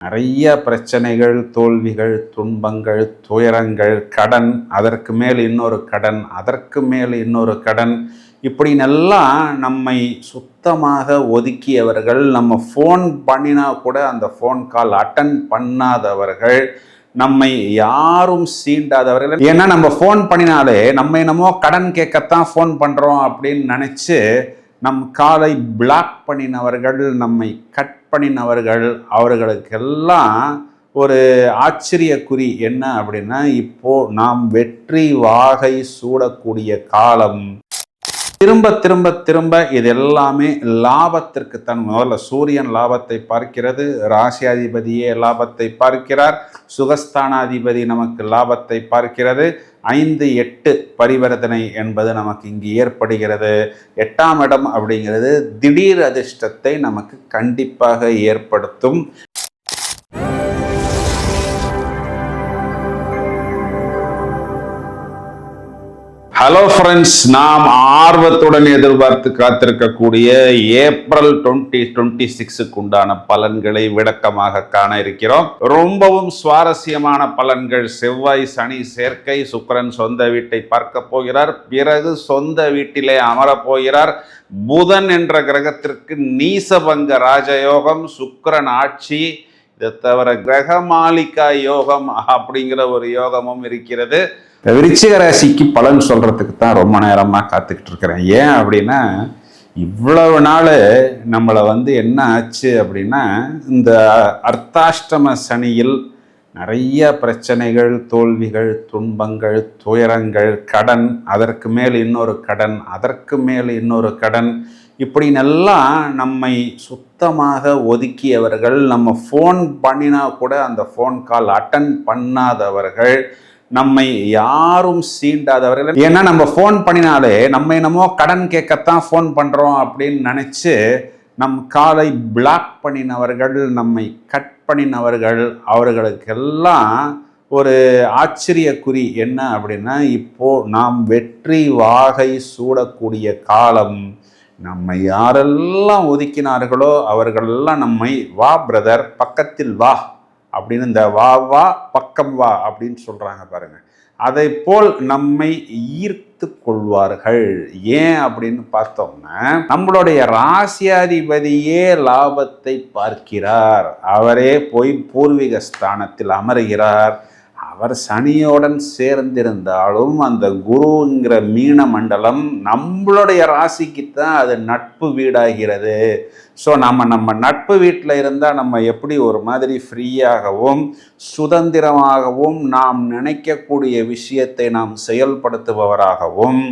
நிறைய பிரச்சனைகள், தோல்விகள், துன்பங்கள், துயரங்கள், கடன், அதற்கு மேல் இன்னொரு கடன், அதற்கு மேல் இன்னொரு கடன், இப்படின்னெல்லாம் நம்மை சுத்தமாக ஒதுக்கியவர்கள், நம்ம ஃபோன் பண்ணினா கூட அந்த ஃபோன் கால் அட்டன் பண்ணாதவர்கள், நம்மை யாரும் சீண்டாதவர்கள். ஏன்னா நம்ம ஃபோன் பண்ணினாலே நம்ம என்னமோ கடன் கேட்கத்தான் ஃபோன் பண்ணுறோம் அப்படின்னு நினச்சி நம் காலை பிளாக் பண்ணினவர்கள், நம்மை கட் பண்ணினவர்கள், அவர்களுக்கெல்லாம் ஒரு ஆச்சரியக்குறி என்ன அப்படின்னா, இப்போ நாம் வெற்றி வாகை சூடக்கூடிய காலம். திரும்ப திரும்ப திரும்ப இது எல்லாமே லாபத்திற்கு தன். முதல்ல சூரியன் லாபத்தை பார்க்கிறது, ராசியாதிபதியே லாபத்தை பார்க்கிறார், சுகஸ்தானாதிபதி நமக்கு லாபத்தை பார்க்கிறது, 5-8 பரிவர்த்தனை என்பது நமக்கு இங்கு ஏற்படுகிறது. 8ஆம் இடம் அப்படிங்கிறது திடீர் அதிர்ஷ்டத்தை நமக்கு கண்டிப்பாக ஏற்படுத்தும். ஹலோ ஃப்ரெண்ட்ஸ், நாம் ஆர்வத்துடன் எதிர்பார்த்து காத்திருக்கக்கூடிய ஏப்ரல் 2026க்கு உண்டான பலன்களை விளக்கமாக காண இருக்கிறோம். ரொம்பவும் சுவாரஸ்யமான பலன்கள். செவ்வாய் சனி சேர்க்கை, சுக்கிரன் சொந்த வீட்டை பார்க்க போகிறார், பிறகு சொந்த வீட்டிலே அமரப் போகிறார். புதன் என்ற கிரகத்திற்கு நீசபங்க ராஜயோகம், சுக்கிரன் ஆட்சி, இதை தவிர கிரகமாலிகா யோகம் அப்படிங்கிற ஒரு யோகமும் இருக்கிறது. விருச்சிக ராசிக்கு பலன் சொல்றதுக்கு தான் ரொம்ப நேரமாக காத்துக்கிட்டு இருக்கிறேன். ஏன் அப்படின்னா, இவ்வளவு நாள் நம்மளை என்ன ஆச்சு அப்படின்னா, இந்த அர்த்தாஷ்டம சனியில் நிறைய பிரச்சனைகள், தோல்விகள், துன்பங்கள், துயரங்கள், கடன், அதற்கு மேல் இன்னொரு கடன், அதற்கு மேல் இன்னொரு கடன், இப்படின்னெல்லாம் நம்மை சுத்தமாக ஒதுக்கியவர்கள், நம்ம ஃபோன் பண்ணினா கூட அந்த ஃபோன் கால் அட்டன் பண்ணாதவர்கள், நம்மை யாரும் சீண்டாதவர்கள். ஏன்னா நம்ம ஃபோன் பண்ணினாலே நம்ம என்னமோ கடன் கேட்கத்தான் ஃபோன் பண்ணுறோம் அப்படின்னு நினச்சி நம் காலை பிளாக் பண்ணினவர்கள், நம்மை கட் பண்ணினவர்கள், அவர்களுக்கெல்லாம் ஒரு ஆச்சரியக்குறி என்ன அப்படின்னா, இப்போ நாம் வெற்றி வாகை சூடக்கூடிய காலம். நம்மை யாரெல்லாம் ஒதுக்கினார்களோ அவர்களெல்லாம் நம்மை வா பிரதர் பக்கத்தில் வா அப்படின்னு, இந்த வா வா பக்கம் வா அப்படின்னு சொல்றாங்க பாருங்க, அதை போல் நம்மை ஈர்த்து கொள்வார்கள். ஏன் அப்படின்னு பார்த்தோம்னா, நம்மளுடைய ராசியாதிபதியே லாபத்தை பார்க்கிறார், அவரே போய் பூர்வீக ஸ்தானத்தில் அமருகிறார். அவர் சனியோடன் சேர்ந்திருந்தாலும் அந்த குருங்கிற மீன மண்டலம் நம்மளுடைய ராசிக்குத்தான் அது நட்பு வீடாகிறது. ஸோ நம்ம நட்பு வீட்டில் இருந்தால் நம்ம எப்படி ஒரு மாதிரி ஃப்ரீயாகவும் சுதந்திரமாகவும் நாம் நினைக்கக்கூடிய விஷயத்தை நாம் செயல்படுத்துபவராகவும்,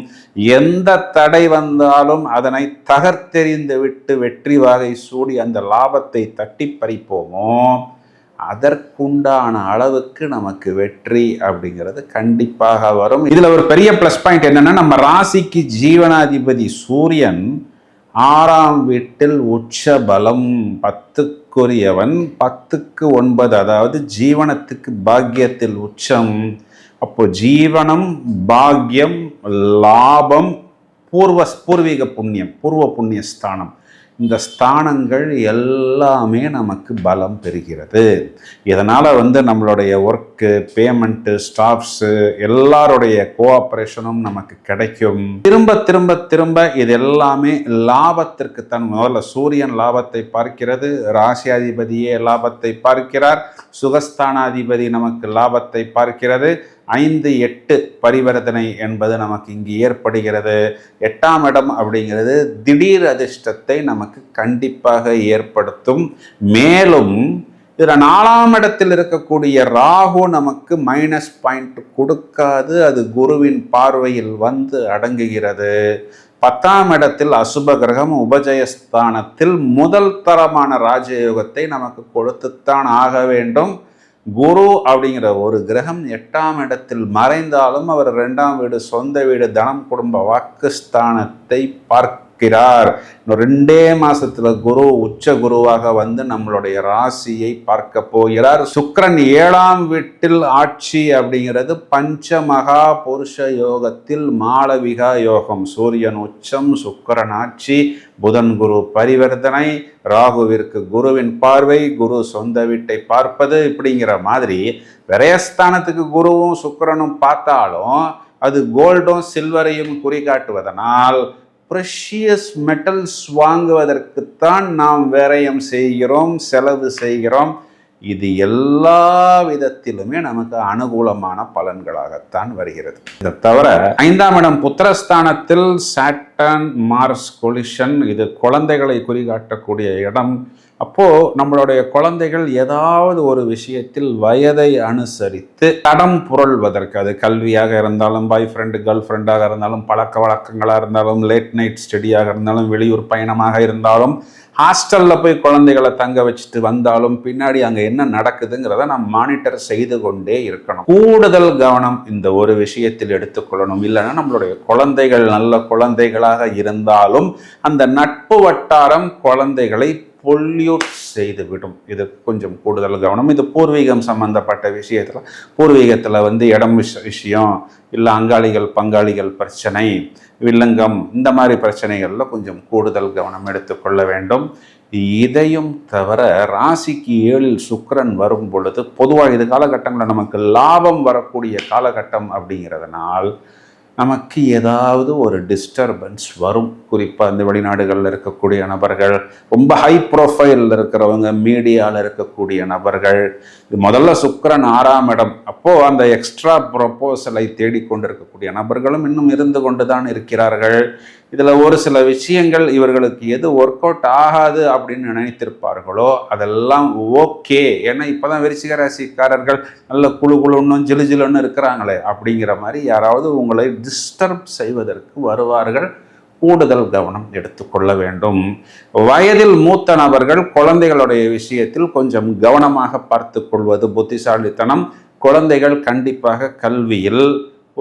எந்த தடை வந்தாலும் அதனை தகர்த்தெறிந்து விட்டு வெற்றி வாகை சூடி அந்த லாபத்தை தட்டி பறிப்போமோ, அதற்குண்டான அளவுக்கு நமக்கு வெற்றி அப்படிங்கிறது கண்டிப்பாக வரும். இதுல ஒரு பெரிய பிளஸ் பாயிண்ட் என்னன்னா, நம்ம ராசிக்கு ஜீவனாதிபதி சூரியன் 6ஆம் வீட்டில் உச்ச பலம், 10க்குரியவன், 10க்கு 9, அதாவது ஜீவனத்துக்கு பாக்கியத்தில் உச்சம். அப்போ ஜீவனம், பாக்கியம், லாபம், பூர்வீக புண்ணியம், பூர்வ புண்ணிய ஸ்தானம், இந்த ஸ்தானங்கள் எல்லாமே நமக்கு பலம் பெறுகிறது. இதனால் நம்மளுடைய ஒர்க்கு, பேமெண்ட்டு, ஸ்டாஃப்ஸு எல்லாருடைய கோஆப்ரேஷனும் நமக்கு கிடைக்கும். திரும்ப திரும்ப திரும்ப இது எல்லாமே லாபத்திற்கு தன். முதல்ல சூரியன் லாபத்தை பார்க்கிறது, ராசியாதிபதியே லாபத்தை பார்க்கிறார், சுகஸ்தானாதிபதி நமக்கு லாபத்தை பார்க்கிறது, 5-8 பரிவர்த்தனை என்பது நமக்கு இங்கு ஏற்படுகிறது. 8ஆம் இடம் அப்படிங்கிறது திடீர் அதிர்ஷ்டத்தை நமக்கு கண்டிப்பாக ஏற்படுத்தும். மேலும் இதில் 4ஆம் இடத்தில் இருக்கக்கூடிய ராகு நமக்கு மைனஸ் பாயிண்ட் கொடுக்காது, அது குருவின் பார்வையில் அடங்குகிறது. 10ஆம் இடத்தில் அசுப கிரகம் உபஜயஸ்தானத்தில் முதல் தரமான ராஜயோகத்தை நமக்கு கொடுத்துத்தான் ஆக வேண்டும். குரு அப்படிங்கிற ஒரு கிரகம் 8ஆம் இடத்தில் மறைந்தாலும் அவர் 2ஆம் வீடு, சொந்த வீடு, தனம், குடும்ப, வாக்குஸ்தானத்தை பார்க்க பார்க்கிறார். இன்னும் 2 மாசத்துல குரு உச்ச குருவாக வந்து நம்மளுடைய ராசியை பார்க்க போகிறார். சுக்கிரன் 7ஆம் வீட்டில் ஆட்சி அப்படிங்கிறது பஞ்சமகா புருஷ யோகத்தில் மாளவிகா யோகம். சூரியன் உச்சம், சுக்கிரன் ஆட்சி, புதன் குரு பரிவர்த்தனை, ராகுவிற்கு குருவின் பார்வை, குரு சொந்த வீட்டை பார்ப்பது, இப்படிங்கிற மாதிரி விரயஸ்தானத்துக்கு குருவும் சுக்கிரனும் பார்த்தாலும் அது கோல்டும் சில்வரையும் குறிகாட்டுவதனால் ப்ரெஷியஸ் மெட்டல்ஸ் வாங்குவதற்குத்தான் நாம் விரயம் செய்கிறோம், செலவு செய்கிறோம். இது எல்லா விதத்திலுமே நமக்கு அனுகூலமான பலன்களாகத்தான் வருகிறது. இதை தவிர 5ஆம் இடம் புத்திரஸ்தானத்தில் சாட்டர்ன் மார்ஸ் கொலிஷன், இது குழந்தைகளை குறிகாட்டக்கூடிய இடம். அப்போ நம்மளுடைய குழந்தைகள் ஏதாவது ஒரு விஷயத்தில் வயதை அனுசரித்து தடம் புரள்வதற்கு, அது கல்வியாக இருந்தாலும், பாய் ஃப்ரெண்டு கேர்ள் ஃப்ரெண்டாக இருந்தாலும், பழக்க வழக்கங்களாக இருந்தாலும், லேட் நைட் ஸ்டடியாக இருந்தாலும், வெளியூர் பயணமாக இருந்தாலும், ஹாஸ்டலில் போய் குழந்தைகளை தங்க வச்சுட்டு வந்தாலும் பின்னாடி அங்கே என்ன நடக்குதுங்கிறத நாம் மானிட்டர் செய்து கொண்டே இருக்கணும். கூடுதல் கவனம் இந்த ஒரு விஷயத்தில் எடுத்துக்கொள்ளணும். இல்லைன்னா நம்மளுடைய குழந்தைகள் நல்ல குழந்தைகளாக இருந்தாலும் அந்த நட்பு வட்டாரம் குழந்தைகளை பொல்யூட் செய்துவிடும். இது கொஞ்சம் கூடுதல் கவனம். இது பூர்வீகம் சம்பந்தப்பட்ட விஷயத்தில், பூர்வீகத்தில் வந்து இடம் விஷயம், இல்லை அங்காளிகள் பங்காளிகள் பிரச்சனை, வில்லங்கம், இந்த மாதிரி பிரச்சனைகளில் கொஞ்சம் கூடுதல் கவனம் எடுத்துக்கொள்ள வேண்டும். இதையும் தவிர ராசிக்கு 7இல் சுக்கிரன் வரும் பொழுது பொதுவாக இது காலகட்டங்களில் நமக்கு லாபம் வரக்கூடிய காலகட்டம் அப்படிங்கிறதுனால் நமக்கு ஏதாவது ஒரு டிஸ்டர்பன்ஸ் வரும். குறிப்பாக இந்த வெளிநாடுகளில் இருக்கக்கூடிய நபர்கள், ரொம்ப ஹை ப்ரொஃபைலில் இருக்கிறவங்க, மீடியாவில் இருக்கக்கூடிய நபர்கள், இது முதல்ல சுக்கிரன் 6ஆம் இடம். அப்போது அந்த எக்ஸ்ட்ரா ப்ரொபோசலை தேடிக்கொண்டிருக்கக்கூடிய நபர்களும் இன்னும் இருந்து கொண்டு தான் இருக்கிறார்கள். இதில் ஒரு சில விஷயங்கள் இவர்களுக்கு எது ஒர்க் அவுட் ஆகாது அப்படின்னு நினைத்திருப்பார்களோ அதெல்லாம் ஓகே. ஏன்னா இப்போ தான் விருச்சிக ராசிக்காரர்கள் நல்ல குழுன்னு ஜிலுஜிலுன்னு இருக்கிறாங்களே அப்படிங்கிற மாதிரி யாராவது உங்களை டிஸ்டர்ப் செய்வதற்கு வருவார்கள். கூடுதல் கவனம் எடுத்துக்கொள்ள வேண்டும். வயதில் மூத்த நபர்கள் குழந்தைகளுடைய விஷயத்தில் கொஞ்சம் கவனமாக பார்த்து கொள்வது புத்திசாலித்தனம். குழந்தைகள் கண்டிப்பாக கல்வியில்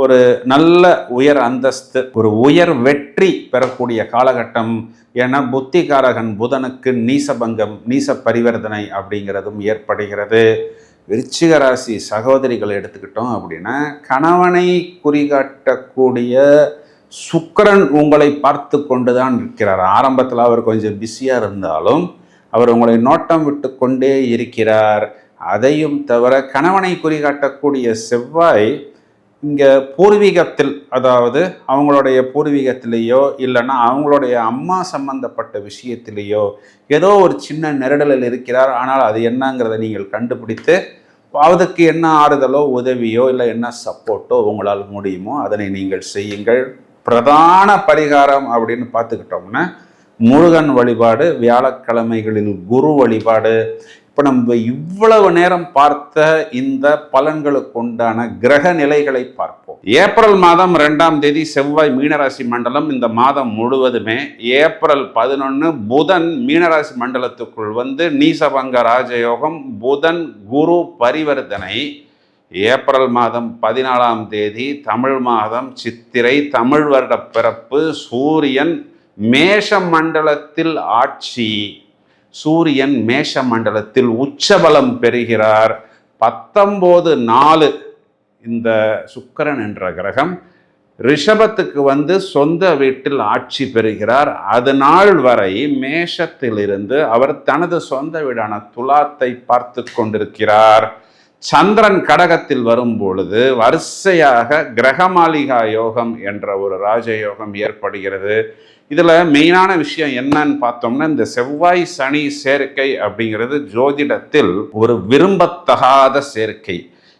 ஒரு நல்ல உயர் அந்தஸ்து, ஒரு உயர் வெற்றி பெறக்கூடிய காலகட்டம். ஏன்னா புத்திகாரகன் புதனுக்கு நீசபங்கம், நீச பரிவர்த்தனை அப்படிங்கிறதும் ஏற்படுகிறது. விருச்சிக ராசி சகோதரிகளை எடுத்துக்கிட்டோம் அப்படின்னா, கணவனை குறிகாட்டக்கூடிய சுக்கிரன் உங்களை பார்த்து கொண்டு தான் இருக்கிறார். ஆரம்பத்தில் அவர் கொஞ்சம் பிஸியாக இருந்தாலும் அவர் உங்களை நோட்டம் விட்டு கொண்டே இருக்கிறார். அதையும் தவிர கணவனை குறிகாட்டக்கூடிய செவ்வாய் இங்கே பூர்வீகத்தில், அதாவது அவங்களுடைய பூர்வீகத்திலேயோ இல்லைன்னா அவங்களுடைய அம்மா சம்பந்தப்பட்ட விஷயத்திலேயோ ஏதோ ஒரு சின்ன நெருடலில் இருக்கிறார். ஆனால் அது என்னங்கிறத நீங்கள் கண்டுபிடித்து அதுக்கு என்ன ஆறுதலோ உதவியோ இல்லை என்ன சப்போர்ட்டோ உங்களால் முடியுமோ அதனை நீங்கள் செய்யுங்கள். பிரதான பரிகாரம் அப்படின்னு பார்த்துக்கிட்டோம்னா முருகன் வழிபாடு, வியாழக்கிழமைகளில் குரு வழிபாடு. இப்போ நம்ம இவ்வளவு நேரம் பார்த்த இந்த பலன்களுக்கு உண்டான கிரக நிலைகளை பார்ப்போம். ஏப்ரல் மாதம் 2ஆம் தேதி செவ்வாய் மீனராசி மண்டலம். இந்த மாதம் முழுவதுமே ஏப்ரல் 11 புதன் மீனராசி மண்டலத்துக்குள் வந்து நீசபங்க ராஜயோகம், புதன் குரு பரிவர்த்தனை. ஏப்ரல் மாதம் 14ஆம் தேதி தமிழ் மாதம் சித்திரை, தமிழ் வருட பிறப்பு. சூரியன் மேஷ மண்டலத்தில் ஆட்சி, சூரியன் மேஷ மண்டலத்தில் உச்சபலம் பெறுகிறார். 19/4 இந்த சுக்கிரன் என்ற கிரகம் ரிஷபத்துக்கு வந்து சொந்த வீட்டில் ஆட்சி பெறுகிறார். அது நாள் வரை மேஷத்திலிருந்து அவர் தனது சொந்த வீடான துலாத்தை பார்த்து கொண்டிருக்கிறார். சந்திரன் கடகத்தில் வரும் பொழுது வரிசையாக கிரகமாளிகா யோகம் என்ற ஒரு ராஜயோகம் ஏற்படுகிறது. இதில் மெயினான விஷயம் என்னன்னு பார்த்தோம்னா, இந்த செவ்வாய் சனி சேர்க்கை அப்படிங்கிறது ஜோதிடத்தில் ஒரு விரும்பத்தகாத சேர்க்கை.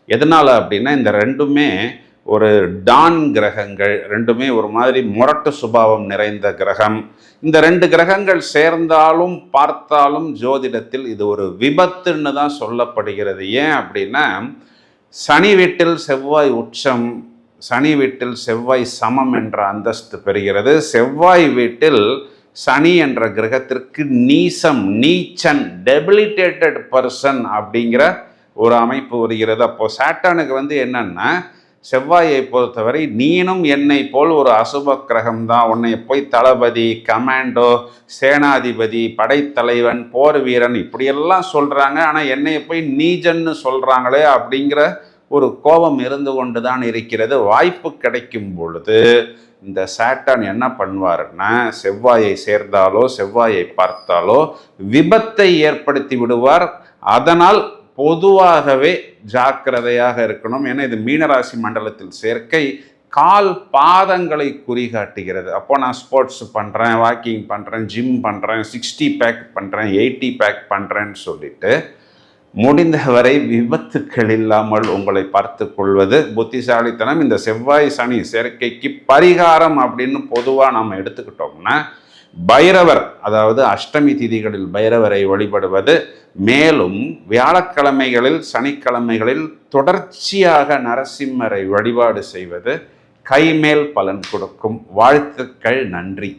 எதனால அப்படின்னா, இந்த ரெண்டுமே ஒரு டான் கிரகங்கள், ரெண்டுமே ஒரு மாதிரி முரட்டு சுபாவம் நிறைந்த கிரகம். இந்த 2 கிரகங்கள் சேர்ந்தாலும் பார்த்தாலும் ஜோதிடத்தில் இது ஒரு விபத்துன்னு தான் சொல்லப்படுகிறது. ஏன் அப்படின்னா, சனி வீட்டில் செவ்வாய் உச்சம், சனி வீட்டில் செவ்வாய் சமம் என்ற அந்தஸ்து பெறுகிறது. செவ்வாய் வீட்டில் சனி என்ற கிரகத்திற்கு நீசம், நீச்சன், டெபிலிட்டேட்டட் பர்சன் அப்படிங்கிற ஒரு அமைப்பு வருகிறது. அப்போ சாட்டனுக்கு வந்து என்னன்னா, செவ்வாயை பொறுத்தவரை நீனும் என்னை போல் ஒரு அசுப கிரகம் தான், உன்னை போய் தளபதி, கமாண்டோ, சேனாதிபதி, படைத்தலைவன், போர் வீரன் இப்படியெல்லாம் சொல்கிறாங்க, ஆனால் என்னை போய் நீஜன்னு சொல்கிறாங்களே அப்படிங்கிற ஒரு கோபம் இருந்து கொண்டு தான் இருக்கிறது. வாய்ப்பு கிடைக்கும் பொழுது இந்த சாட்டான் என்ன பண்ணுவாருன்னா, செவ்வாயை சேர்ந்தாலோ செவ்வாயை பார்த்தாலோ விபத்தை ஏற்படுத்தி விடுவார். அதனால் பொதுவாகவே ஜாக்கிரதையாக இருக்கணும். ஏன்னா இது மீனராசி மண்டலத்தில் சேர்க்கை கால் பாதங்களை குறிகாட்டுகிறது. அப்போ நான் ஸ்போர்ட்ஸ் பண்ணுறேன், வாக்கிங் பண்ணுறேன், ஜிம் பண்ணுறேன், 60 பேக் பண்ணுறேன், 80 பேக் பண்ணுறேன்னு சொல்லிட்டு முடிந்தவரை விபத்துக்கள் இல்லாமல் உங்களை பார்த்து கொள்வது புத்திசாலித்தனம். இந்த செவ்வாய் சனி சேர்க்கைக்கு பரிகாரம் அப்படின்னு பொதுவாக நாம் எடுத்துக்கிட்டோம்னா பைரவர், அதாவது அஷ்டமி திதிகளில் பைரவரை வழிபடுவது, மேலும் வியாழக்கிழமைகளில் சனிக்கிழமைகளில் தொடர்ச்சியாக நரசிம்மரை வழிபாடு செய்வது கைமேல் பலன் கொடுக்கும். வாழ்த்துக்கள், நன்றி.